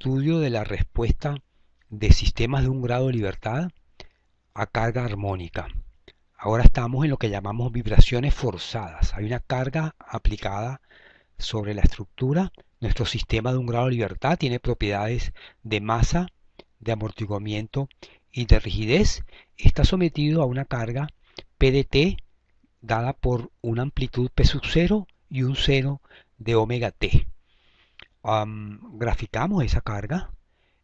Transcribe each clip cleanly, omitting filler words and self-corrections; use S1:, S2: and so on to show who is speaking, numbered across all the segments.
S1: estudio de la respuesta de sistemas de un grado de libertad a carga armónica. Ahora estamos en lo que llamamos vibraciones forzadas. Hay una carga aplicada sobre la estructura. Nuestro sistema de un grado de libertad tiene propiedades de masa, de amortiguamiento y de rigidez. Está sometido a una carga P de T dada por una amplitud P sub 0 y un seno de omega T. Graficamos esa carga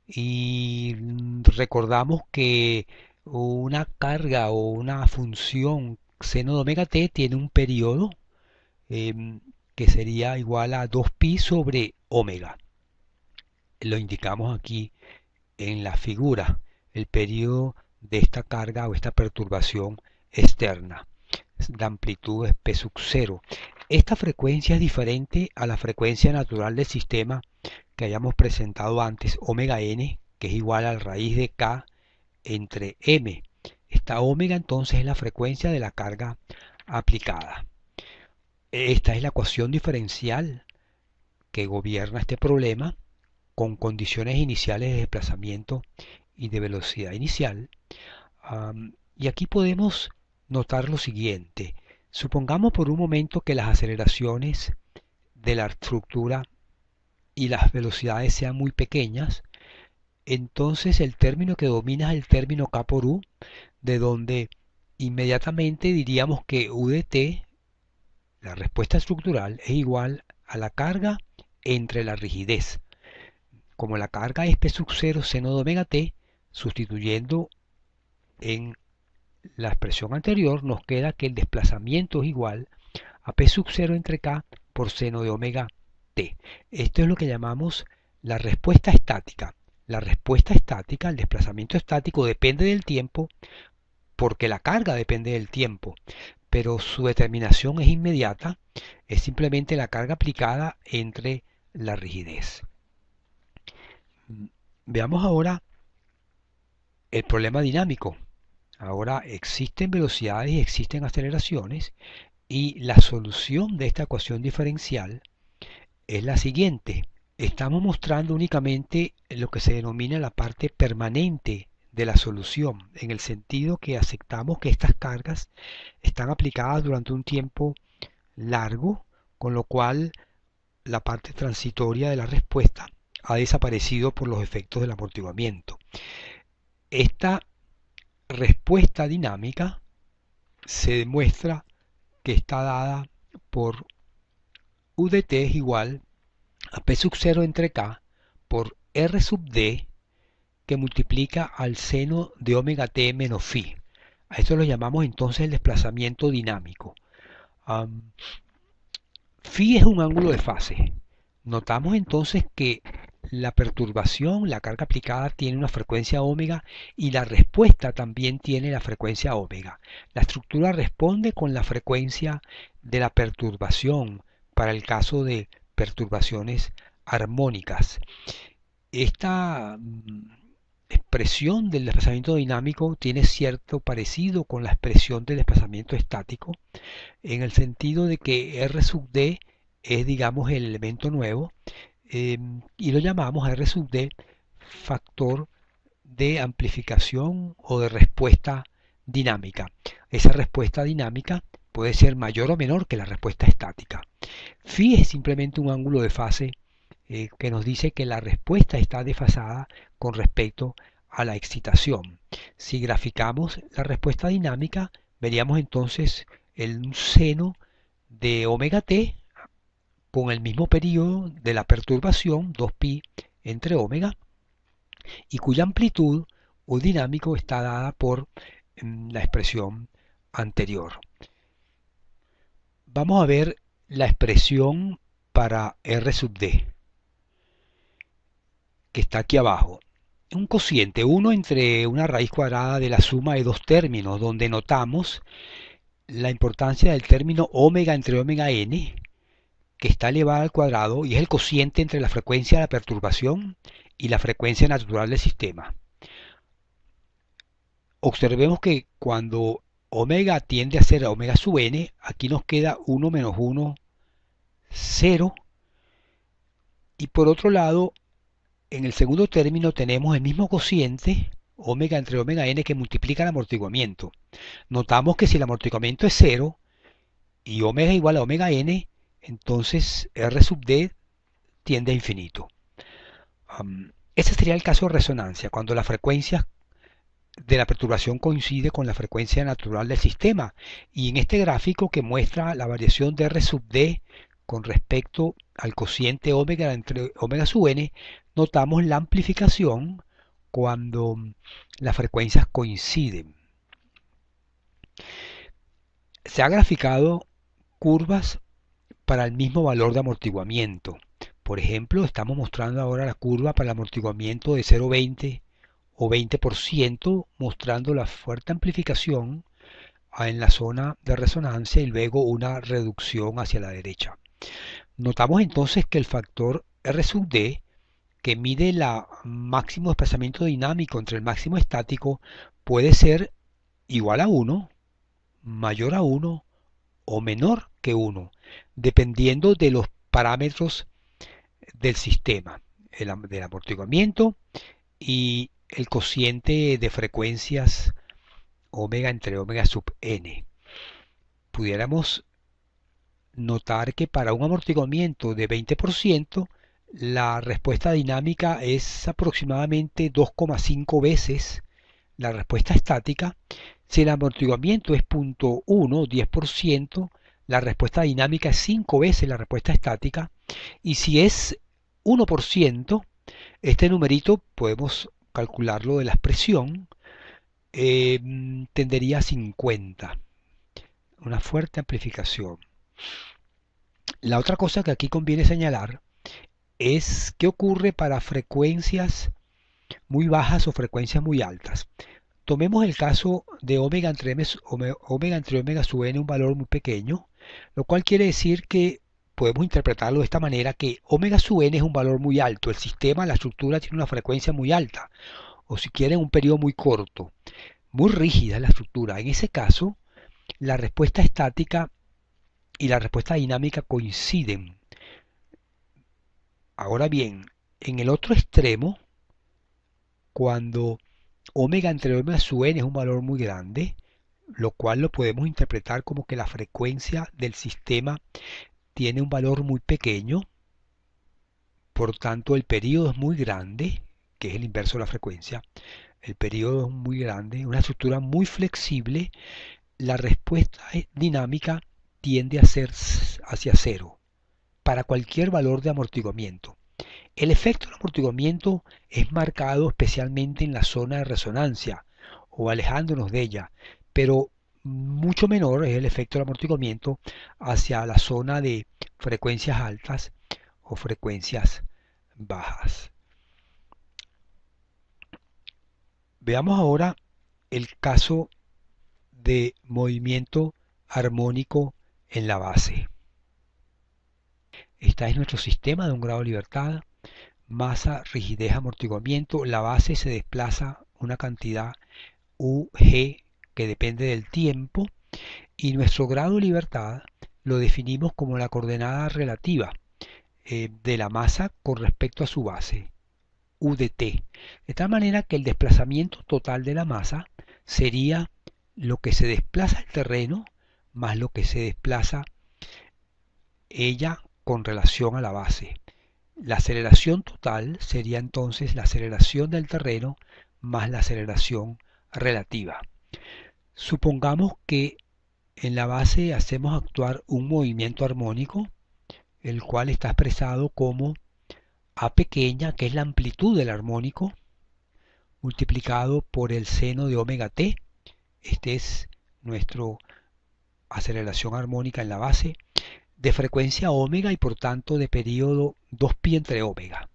S1: y recordamos que una carga o una función seno de omega t tiene un periodo que sería igual a 2pi sobre omega. Lo indicamos aquí en la figura, el periodo de esta carga o esta perturbación externa. La amplitud es P sub 0. Esta frecuencia es diferente a la frecuencia natural del sistema que hayamos presentado antes, omega n, que es igual a la raíz de k entre m. Esta omega entonces es la frecuencia de la carga aplicada. Esta es la ecuación diferencial que gobierna este problema con condiciones iniciales de desplazamiento y de velocidad inicial. Y aquí podemos notar lo siguiente. Supongamos por un momento que las aceleraciones de la estructura y las velocidades sean muy pequeñas, entonces el término que domina es el término K por U, de donde inmediatamente diríamos que U de T, la respuesta estructural, es igual a la carga entre la rigidez. Como la carga es P sub 0 seno de omega T, sustituyendo en la expresión anterior, nos queda que el desplazamiento es igual a P sub 0 entre K por seno de omega T. Esto es lo que llamamos la respuesta estática. La respuesta estática, el desplazamiento estático, depende del tiempo porque la carga depende del tiempo, pero su determinación es inmediata, es simplemente la carga aplicada entre la rigidez. Veamos ahora el problema dinámico. Ahora existen velocidades y existen aceleraciones y la solución de esta ecuación diferencial es la siguiente. Estamos mostrando únicamente lo que se denomina la parte permanente de la solución, en el sentido que aceptamos que estas cargas están aplicadas durante un tiempo largo, con lo cual la parte transitoria de la respuesta ha desaparecido por los efectos del amortiguamiento. Esta respuesta dinámica se demuestra que está dada por U de t es igual a P sub 0 entre K por R sub D que multiplica al seno de omega t menos phi. A esto lo llamamos entonces el desplazamiento dinámico. Phi es un ángulo de fase. Notamos entonces que la perturbación, la carga aplicada tiene una frecuencia omega y la respuesta también tiene la frecuencia omega. La estructura responde con la frecuencia de la perturbación para el caso de perturbaciones armónicas. Esta expresión del desplazamiento dinámico tiene cierto parecido con la expresión del desplazamiento estático en el sentido de que R sub D es, digamos, el elemento nuevo y lo llamamos R sub D factor de amplificación o de respuesta dinámica. Esa respuesta dinámica puede ser mayor o menor que la respuesta estática. Phi es simplemente un ángulo de fase que nos dice que la respuesta está desfasada con respecto a la excitación. Si graficamos la respuesta dinámica, veríamos entonces el seno de omega t con el mismo periodo de la perturbación, 2pi entre omega, y cuya amplitud o dinámico está dada por la expresión anterior. Vamos a ver la expresión para R sub D, que está aquí abajo. Un cociente 1 entre una raíz cuadrada de la suma de dos términos, donde notamos la importancia del término omega entre omega n, que está elevada al cuadrado y es el cociente entre la frecuencia de la perturbación y la frecuencia natural del sistema. Observemos que cuando omega tiende a ser omega sub n, aquí nos queda 1 menos 1, 0, y por otro lado en el segundo término tenemos el mismo cociente, omega entre omega n, que multiplica el amortiguamiento. Notamos que si el amortiguamiento es cero y omega igual a omega n, entonces R sub d tiende a infinito. Ese sería el caso de resonancia, cuando la frecuencia de la perturbación coincide con la frecuencia natural del sistema. Y en este gráfico que muestra la variación de R sub d con respecto al cociente omega entre omega sub n, notamos la amplificación cuando las frecuencias coinciden. Se ha graficado curvas para el mismo valor de amortiguamiento. Por ejemplo, estamos mostrando ahora la curva para el amortiguamiento de 0,20 o 20%, mostrando la fuerte amplificación en la zona de resonancia y luego una reducción hacia la derecha. Notamos entonces que el factor R sub d, que mide el máximo desplazamiento dinámico entre el máximo estático, puede ser igual a 1, mayor a 1 o menor que 1, dependiendo de los parámetros del sistema, del amortiguamiento y el cociente de frecuencias omega entre omega sub n. Pudiéramos notar que para un amortiguamiento de 20%, la respuesta dinámica es aproximadamente 2,5 veces la respuesta estática. Si el amortiguamiento es 0,1, 10%, la respuesta dinámica es 5 veces la respuesta estática. Y si es 1%, este numerito podemos calcularlo de la expresión, tendería a 50. Una fuerte amplificación. La otra cosa que aquí conviene señalar es qué ocurre para frecuencias muy bajas o frecuencias muy altas. Tomemos el caso de omega entre omega sub n, un valor muy pequeño, lo cual quiere decir que podemos interpretarlo de esta manera, que omega sub n es un valor muy alto, el sistema, la estructura tiene una frecuencia muy alta, o si quieren un periodo muy corto, muy rígida la estructura. En ese caso, la respuesta estática y la respuesta dinámica coinciden. Ahora bien, en el otro extremo, cuando omega entre omega sub n es un valor muy grande, lo cual lo podemos interpretar como que la frecuencia del sistema tiene un valor muy pequeño, por tanto el periodo es muy grande, que es el inverso de la frecuencia, el periodo es muy grande, una estructura muy flexible, la respuesta dinámica tiende a ser hacia cero para cualquier valor de amortiguamiento. El efecto del amortiguamiento es marcado especialmente en la zona de resonancia o alejándonos de ella, pero mucho menor es el efecto del amortiguamiento hacia la zona de frecuencias altas o frecuencias bajas. Veamos ahora el caso de movimiento armónico en la base. Este es nuestro sistema de un grado de libertad, masa, rigidez, amortiguamiento. La base se desplaza una cantidad UG que depende del tiempo y nuestro grado de libertad lo definimos como la coordenada relativa de la masa con respecto a su base, U de t. De tal manera que el desplazamiento total de la masa sería lo que se desplaza el terreno más lo que se desplaza ella con relación a la base. La aceleración total sería entonces la aceleración del terreno más la aceleración relativa. Supongamos que en la base hacemos actuar un movimiento armónico, el cual está expresado como A pequeña, que es la amplitud del armónico, multiplicado por el seno de omega t. Este es nuestra aceleración armónica en la base, de frecuencia omega y por tanto de periodo 2pi entre omega.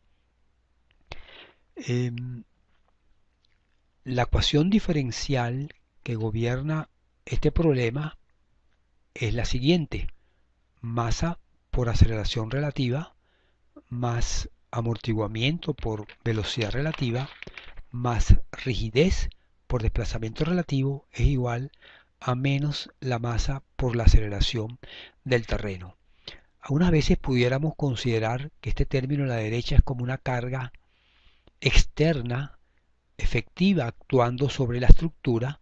S1: La ecuación diferencial que gobierna este problema es la siguiente: masa por aceleración relativa más amortiguamiento por velocidad relativa más rigidez por desplazamiento relativo es igual a menos la masa por la aceleración del terreno. Algunas veces pudiéramos considerar que este término a la derecha es como una carga externa, efectiva, actuando sobre la estructura,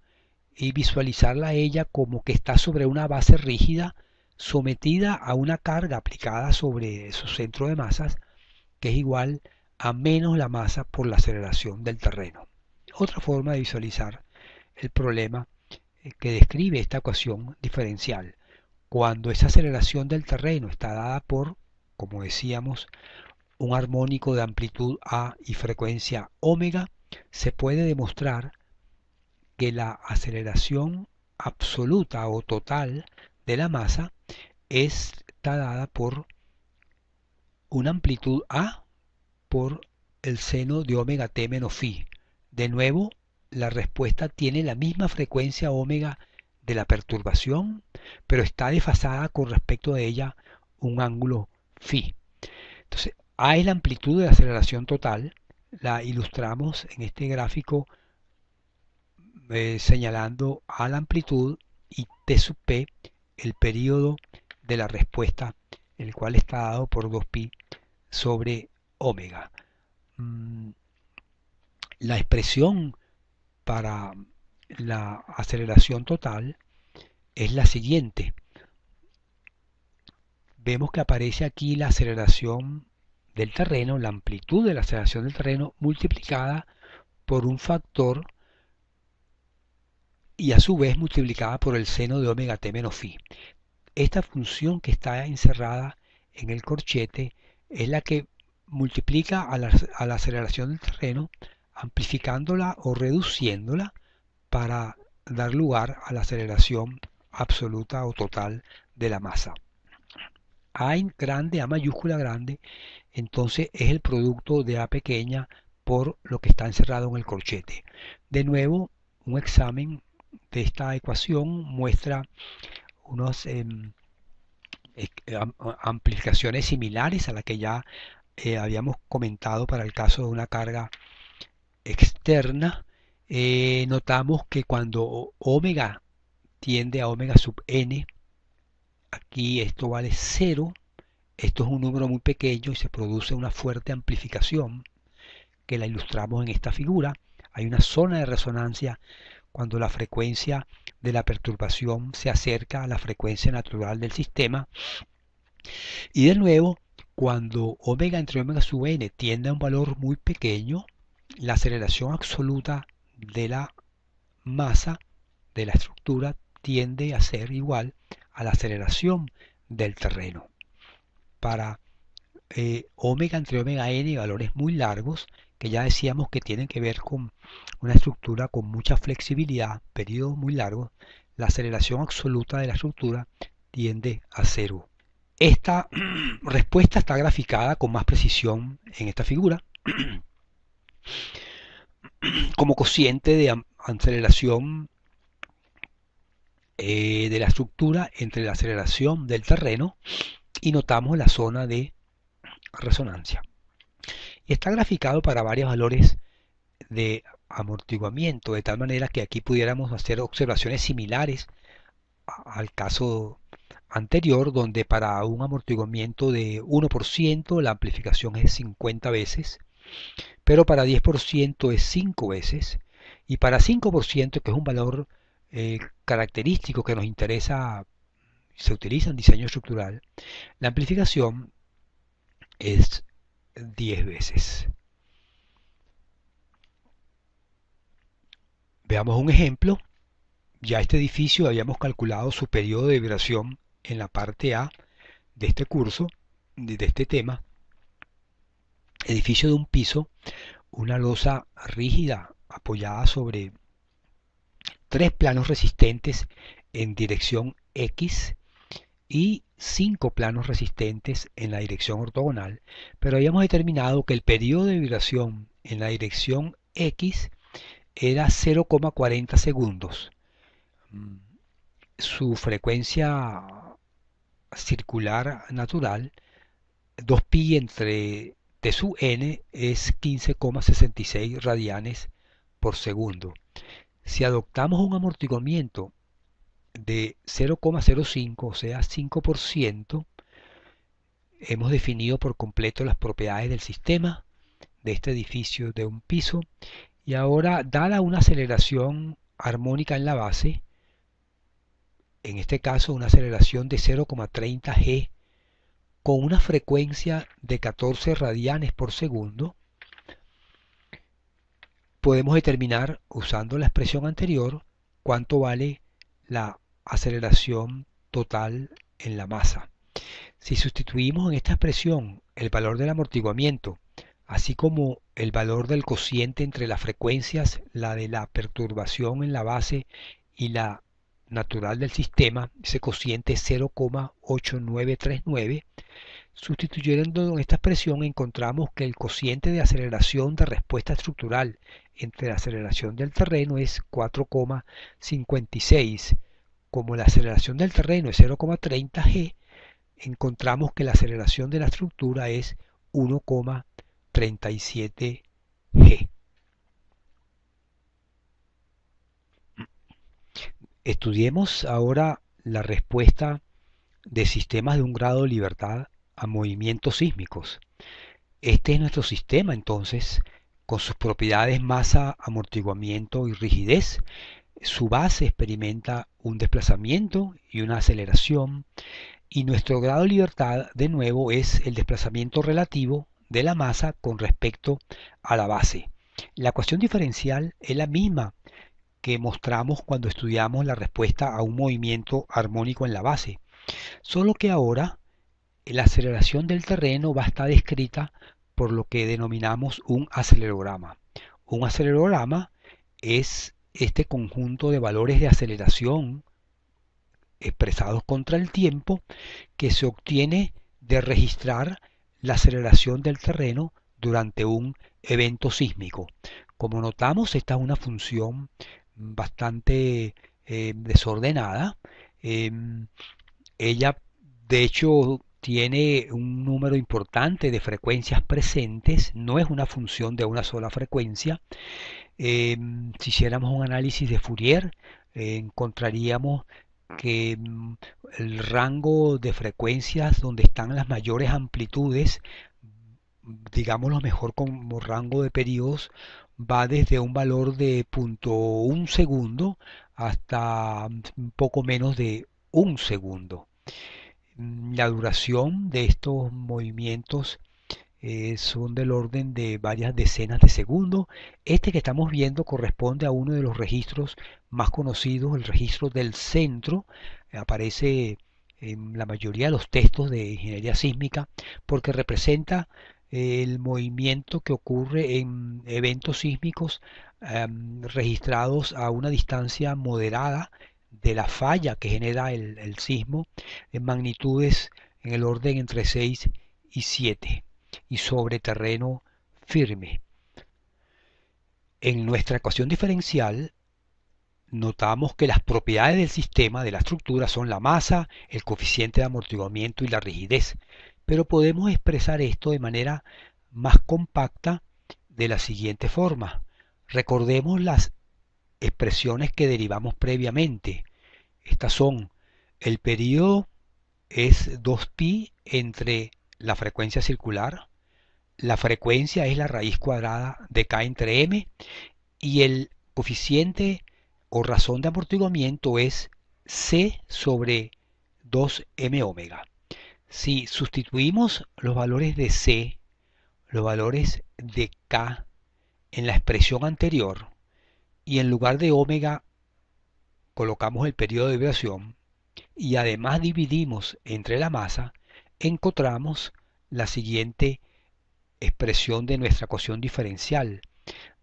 S1: y visualizarla a ella como que está sobre una base rígida sometida a una carga aplicada sobre su centro de masas que es igual a menos la masa por la aceleración del terreno. Otra forma de visualizar el problema que describe esta ecuación diferencial. Cuando esa aceleración del terreno está dada por, como decíamos, un armónico de amplitud A y frecuencia omega, se puede demostrar que la aceleración absoluta o total de la masa está dada por una amplitud A por el seno de omega t menos phi. De nuevo, la respuesta tiene la misma frecuencia omega de la perturbación, pero está desfasada con respecto de ella un ángulo phi. Entonces, A es la amplitud de la aceleración total, la ilustramos en este gráfico señalando a la amplitud y T sub P el periodo de la respuesta, el cual está dado por 2pi sobre omega. La expresión para la aceleración total es la siguiente. Vemos que aparece aquí la aceleración del terreno, la amplitud de la aceleración del terreno multiplicada por un factor y a su vez multiplicada por el seno de omega t menos phi. Esta función que está encerrada en el corchete es la que multiplica a la aceleración del terreno, amplificándola o reduciéndola para dar lugar a la aceleración absoluta o total de la masa. A grande, A mayúscula grande, entonces es el producto de A pequeña por lo que está encerrado en el corchete. De nuevo, un examen de esta ecuación muestra unas amplificaciones similares a la que ya habíamos comentado para el caso de una carga externa. Notamos que cuando omega tiende a omega sub n, aquí esto vale 0, esto es un número muy pequeño y se produce una fuerte amplificación que la ilustramos en esta figura. Hay una zona de resonancia cuando la frecuencia de la perturbación se acerca a la frecuencia natural del sistema. Y de nuevo, cuando omega entre omega sub n tiende a un valor muy pequeño, la aceleración absoluta de la masa de la estructura tiende a ser igual a la aceleración del terreno. Para omega entre omega n, valores muy largos, que ya decíamos que tienen que ver con una estructura con mucha flexibilidad, periodos muy largos, la aceleración absoluta de la estructura tiende a cero. Esta respuesta está graficada con más precisión en esta figura como cociente de aceleración de la estructura entre la aceleración del terreno y notamos la zona de resonancia. Y está graficado para varios valores de amortiguamiento, de tal manera que aquí pudiéramos hacer observaciones similares al caso anterior, donde para un amortiguamiento de 1% la amplificación es 50 veces, pero para 10% es 5 veces, y para 5%, que es un valor característico que nos interesa, se utiliza en diseño estructural, la amplificación es 10 veces. Veamos un ejemplo. Ya este edificio habíamos calculado su periodo de vibración en la parte A de este curso, de este tema. Edificio de un piso, una losa rígida apoyada sobre 3 planos resistentes en dirección X y 5 planos resistentes en la dirección ortogonal, pero habíamos determinado que el periodo de vibración en la dirección X era 0,40 segundos. Su frecuencia circular natural, 2pi entre T sub n, es 15,66 radianes por segundo. Si adoptamos un amortiguamiento de 0,05, o sea 5%, hemos definido por completo las propiedades del sistema de este edificio de un piso. Y ahora, dada una aceleración armónica en la base, en este caso una aceleración de 0,30 g con una frecuencia de 14 radianes por segundo, podemos determinar, usando la expresión anterior, cuánto vale la aceleración total en la masa. Si sustituimos en esta expresión el valor del amortiguamiento, así como el valor del cociente entre las frecuencias, la de la perturbación en la base y la natural del sistema, ese cociente es 0,8939, sustituyendo en esta expresión encontramos que el cociente de aceleración de respuesta estructural entre la aceleración del terreno es 4,56. Como la aceleración del terreno es 0,30 g, encontramos que la aceleración de la estructura es 1,37 g. Estudiemos ahora la respuesta de sistemas de un grado de libertad a movimientos sísmicos. Este es nuestro sistema entonces, con sus propiedades masa, amortiguamiento y rigidez. Su base experimenta un desplazamiento y una aceleración, y nuestro grado de libertad de nuevo es el desplazamiento relativo de la masa con respecto a la base. La ecuación diferencial es la misma que mostramos cuando estudiamos la respuesta a un movimiento armónico en la base, solo que ahora la aceleración del terreno va a estar descrita por lo que denominamos un acelerograma. Un acelerograma es este conjunto de valores de aceleración expresados contra el tiempo que se obtiene de registrar la aceleración del terreno durante un evento sísmico. Como notamos, esta es una función bastante desordenada. Eh, Ella, de hecho, tiene un número importante de frecuencias presentes, no es una función de una sola frecuencia. Si hiciéramos un análisis de Fourier, encontraríamos que el rango de frecuencias donde están las mayores amplitudes, digámoslo mejor como rango de periodos, va desde un valor de 0,1 segundo hasta un poco menos de un segundo. La duración de estos movimientos son del orden de varias decenas de segundos. Este que estamos viendo corresponde a uno de los registros más conocidos, el registro del centro. Aparece en la mayoría de los textos de ingeniería sísmica porque representa el movimiento que ocurre en eventos sísmicos registrados a una distancia moderada de la falla que genera el sismo, en magnitudes en el orden entre 6 y 7 y sobre terreno firme. En nuestra ecuación diferencial notamos que las propiedades del sistema, de la estructura, son la masa, el coeficiente de amortiguamiento y la rigidez, pero podemos expresar esto de manera más compacta de la siguiente forma. Recordemos las expresiones que derivamos previamente. Estas son: el periodo es 2pi entre la frecuencia circular, la frecuencia es la raíz cuadrada de K entre M, y el coeficiente o razón de amortiguamiento es C sobre 2m omega. Si sustituimos los valores de C, los valores de K en la expresión anterior, y en lugar de omega colocamos el periodo de vibración, y además dividimos entre la masa, encontramos la siguiente expresión de nuestra ecuación diferencial,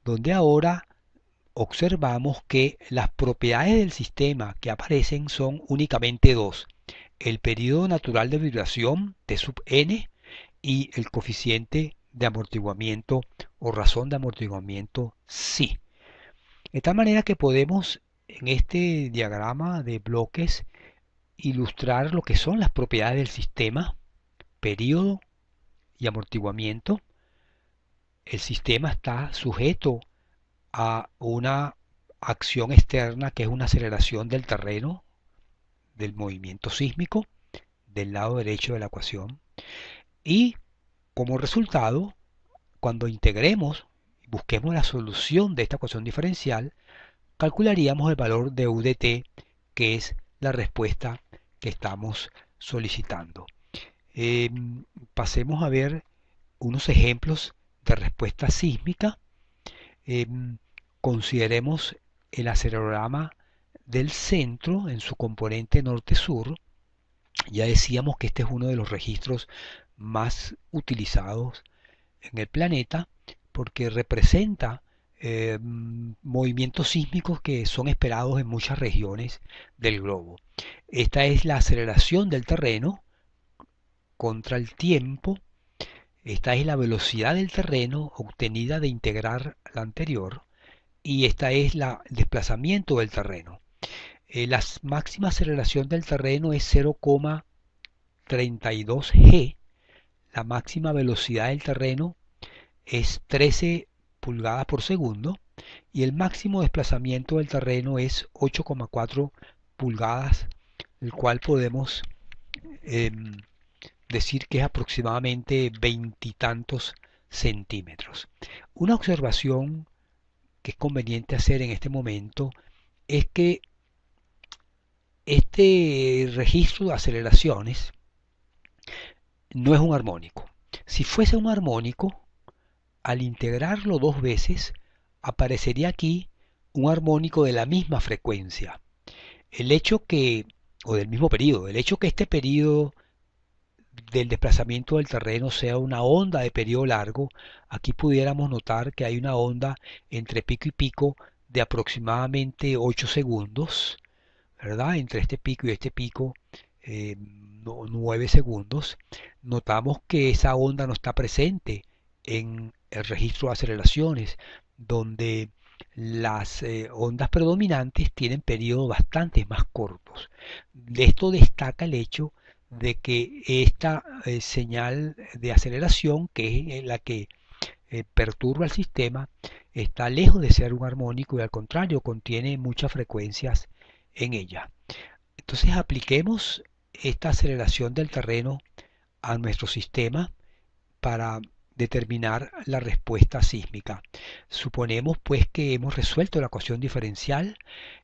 S1: donde ahora observamos que las propiedades del sistema que aparecen son únicamente dos: el periodo natural de vibración T sub n y el coeficiente de amortiguamiento o razón de amortiguamiento psi. De tal manera que podemos en este diagrama de bloques ilustrar lo que son las propiedades del sistema, periodo y amortiguamiento. El sistema está sujeto a una acción externa que es una aceleración del terreno, del movimiento sísmico, del lado derecho de la ecuación, y como resultado, cuando integremos y busquemos la solución de esta ecuación diferencial, calcularíamos el valor de u de t, que es la respuesta que estamos solicitando. Eh, Pasemos a ver unos ejemplos de respuesta sísmica. Eh, Consideremos el acelerograma del centro en su componente norte-sur. Ya decíamos que este es uno de los registros más utilizados en el planeta porque representa movimientos sísmicos que son esperados en muchas regiones del globo. Esta es la aceleración del terreno contra el tiempo. Esta es la velocidad del terreno obtenida de integrar la anterior. Y esta es el desplazamiento del terreno. La máxima aceleración del terreno es 0,32 g. La máxima velocidad del terreno es 13 pulgadas por segundo y el máximo desplazamiento del terreno es 8,4 pulgadas, el cual podemos eh, decir que es aproximadamente veintitantos centímetros. Una observación que es conveniente hacer en este momento es que este registro de aceleraciones no es un armónico. Si fuese un armónico, al integrarlo dos veces, aparecería aquí un armónico de la misma frecuencia. El hecho que, o del mismo periodo, el hecho que este periodo del desplazamiento del terreno sea una onda de periodo largo, aquí pudiéramos notar que hay una onda entre pico y pico de aproximadamente 8 segundos, ¿verdad? Entre este pico y este pico, 9 segundos. Notamos que esa onda no está presente en el registro de aceleraciones, donde las ondas predominantes tienen periodos bastante más cortos. De esto destaca el hecho de que esta señal de aceleración, que es la que perturba el sistema, está lejos de ser un armónico y al contrario contiene muchas frecuencias en ella. Entonces apliquemos esta aceleración del terreno a nuestro sistema para determinar la respuesta sísmica. Suponemos pues que hemos resuelto la ecuación diferencial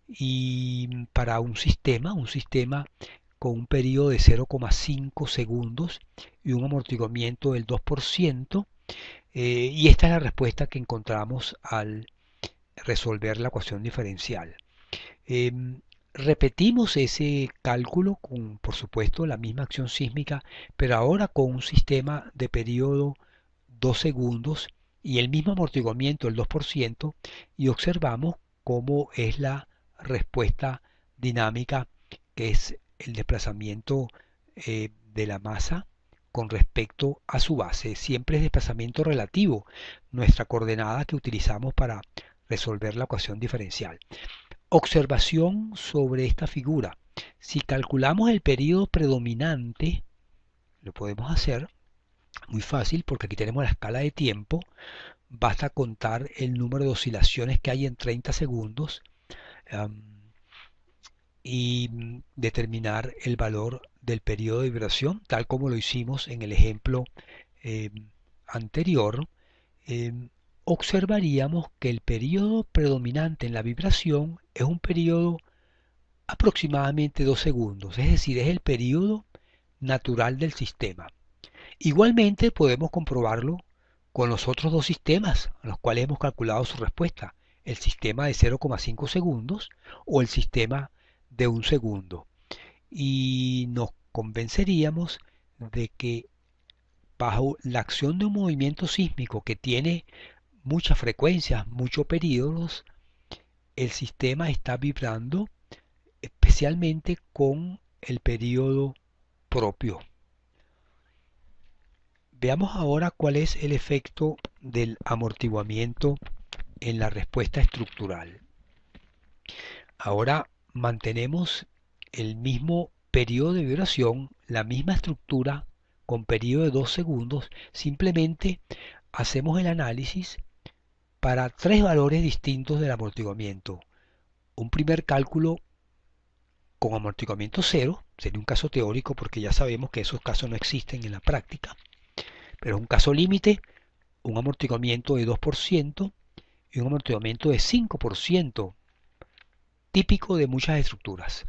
S1: y para un sistema con un periodo de 0,5 segundos y un amortiguamiento del 2%, y esta es la respuesta que encontramos al resolver la ecuación diferencial. Repetimos ese cálculo con, por supuesto, la misma acción sísmica, pero ahora con un sistema de periodo 2 segundos y el mismo amortiguamiento, el 2%, y observamos cómo es la respuesta dinámica, que es el desplazamiento de la masa con respecto a su base. Siempre es desplazamiento relativo, nuestra coordenada que utilizamos para resolver la ecuación diferencial. Observación sobre esta figura. Si calculamos el periodo predominante, lo podemos hacer muy fácil porque aquí tenemos la escala de tiempo. Basta contar el número de oscilaciones que hay en 30 segundos um, y determinar el valor del periodo de vibración, tal como lo hicimos en el ejemplo eh, anterior. eh, Observaríamos que el periodo predominante en la vibración es un periodo aproximadamente 2 segundos, es decir, es el periodo natural del sistema. Igualmente podemos comprobarlo con los otros dos sistemas a los cuales hemos calculado su respuesta, el sistema de 0,5 segundos o el sistema de 1 segundo. Y nos convenceríamos de que bajo la acción de un movimiento sísmico que tiene muchas frecuencias, muchos periodos, el sistema está vibrando especialmente con el periodo propio. Veamos ahora cuál es el efecto del amortiguamiento en la respuesta estructural. Ahora mantenemos el mismo periodo de vibración, la misma estructura con periodo de 2 segundos, simplemente hacemos el análisis para tres valores distintos del amortiguamiento. Un primer cálculo con amortiguamiento cero, sería un caso teórico porque ya sabemos que esos casos no existen en la práctica, pero es un caso límite un amortiguamiento de 2% y un amortiguamiento de 5%, típico de muchas estructuras.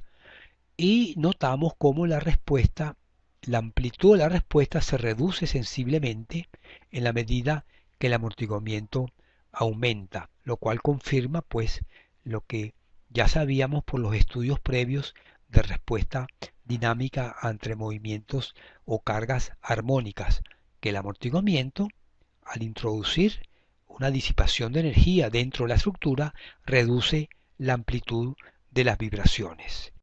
S1: Y notamos cómo la amplitud de la respuesta se reduce sensiblemente en la medida que el amortiguamiento aumenta, lo cual confirma pues lo que ya sabíamos por los estudios previos de respuesta dinámica ante movimientos o cargas armónicas, que el amortiguamiento, al introducir una disipación de energía dentro de la estructura, reduce la amplitud de las vibraciones.